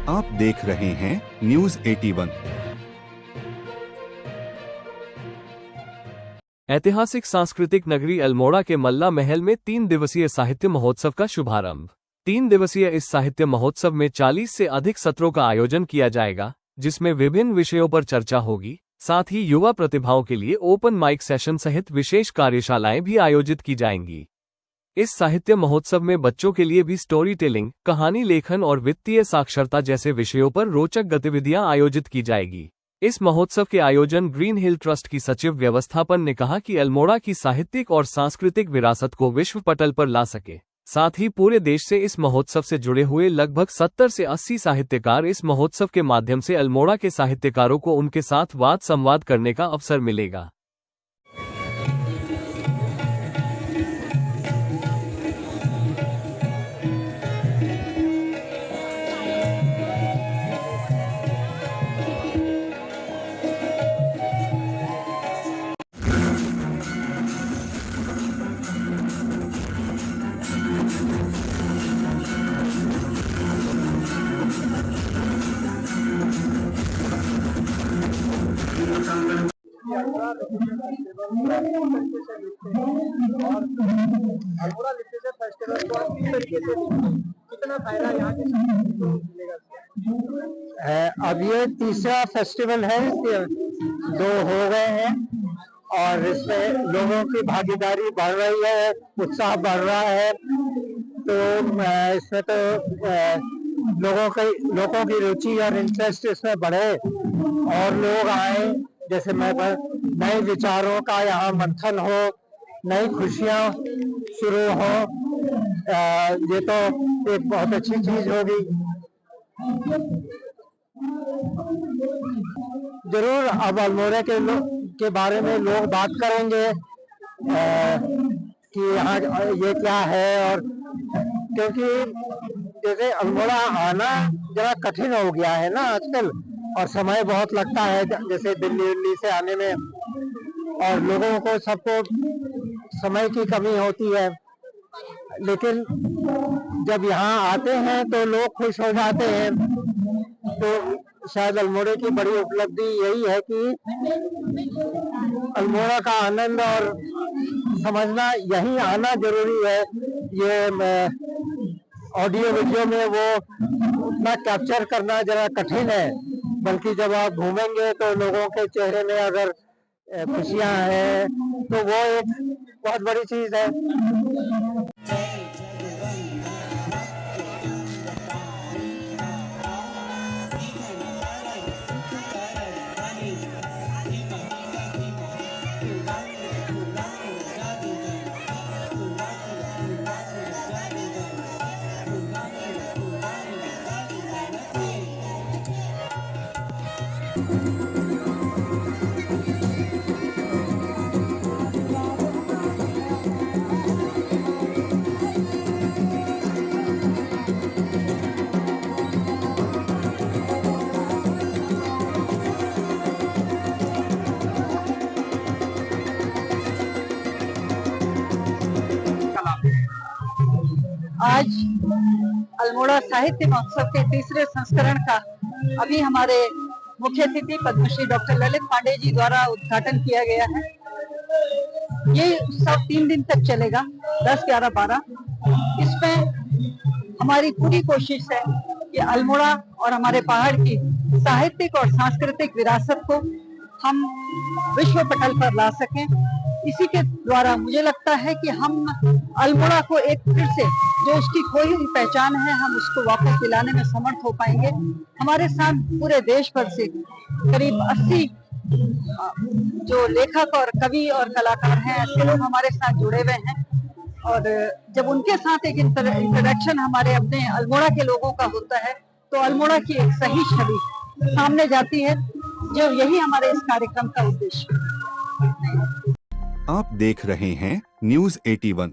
आप देख रहे हैं न्यूज 81। ऐतिहासिक सांस्कृतिक नगरी अल्मोड़ा के मल्ला महल में 3 दिवसीय साहित्य महोत्सव का शुभारंभ। 3 दिवसीय इस साहित्य महोत्सव में 40 से अधिक सत्रों का आयोजन किया जाएगा, जिसमें विभिन्न विषयों पर चर्चा होगी। साथ ही युवा प्रतिभाओं के लिए ओपन माइक सेशन सहित विशेष कार्यशालाएं भी आयोजित की जाएंगी। इस साहित्य महोत्सव में बच्चों के लिए भी स्टोरी टेलिंग, कहानी लेखन और वित्तीय साक्षरता जैसे विषयों पर रोचक गतिविधियां आयोजित की जाएगी। इस महोत्सव के आयोजन ग्रीन हिल ट्रस्ट की सचिव व्यवस्थापन ने कहा कि अल्मोड़ा की साहित्यिक और सांस्कृतिक विरासत को विश्व पटल पर ला सके। साथ ही पूरे देश से इस महोत्सव से जुड़े हुए लगभग 70 से 80 साहित्यकार इस महोत्सव के माध्यम से अल्मोड़ा के साहित्यकारों को उनके साथ वाद संवाद करने का अवसर मिलेगा। अल्मोड़ा लिटरेचर फेस्टिवल को आप किस तरीके से कितना फायदा यहाँ के मिलेगा? अब ये तीसरा फेस्टिवल है, 2 हो गए हैं और इसमें लोगों की भागीदारी बढ़ रही है, उत्साह बढ़ रहा है। तो इसमें तो लोगों की रुचि और इंटरेस्ट इसमें बढ़े और लोग आए, जैसे मैं नए विचारों का यहाँ मंथन हो, नई खुशियाँ शुरू हो। ये तो एक बहुत अच्छी चीज होगी। जरूर अब अल्मोड़ा के बारे में लोग बात करेंगे कि यहाँ ये क्या है, और क्योंकि जैसे अल्मोड़ा आना जरा कठिन हो गया है ना आजकल, और समय बहुत लगता है जैसे दिल्ली से आने में, और लोगों को सबको समय की कमी होती है। लेकिन जब यहाँ आते हैं तो लोग खुश हो जाते हैं। तो शायद अल्मोड़ा की बड़ी उपलब्धि यही है कि अल्मोड़ा का आनंद और समझना, यहीं आना जरूरी है। ये ऑडियो वीडियो में वो उतना कैप्चर करना जरा कठिन है, बल्कि जब आप घूमेंगे तो लोगों के चेहरे में अगर खुशियां हैं तो वो एक बहुत बड़ी चीज है। आज अल्मोड़ा साहित्य महोत्सव के तीसरे संस्करण का अभी हमारे मुख्य अतिथि पद्मश्री डॉक्टर ललित पांडे जी द्वारा उद्घाटन किया गया है। ये उत्सव 3 दिन तक चलेगा, 10, 11, 12। इसमें हमारी पूरी कोशिश है कि अल्मोड़ा और हमारे पहाड़ की साहित्यिक और सांस्कृतिक विरासत को हम विश्व पटल पर ला सकें। इसी के द्वारा मुझे लगता है कि हम अल्मोड़ा को एक फिर से जो उसकी खोई हुई पहचान है, हम उसको वापस दिलाने में समर्थ हो पाएंगे। हमारे साथ पूरे देश भर से करीब 80 जो लेखक और कवि और कलाकार हैं, ऐसे लोग हमारे साथ जुड़े हुए हैं। और जब उनके साथ एक इंटरेक्शन हमारे अपने अल्मोड़ा के लोगों का होता है तो अल्मोड़ा की एक सही छवि सामने जाती है, जो यही हमारे इस कार्यक्रम का उद्देश्य है। आप देख रहे हैं न्यूज 81।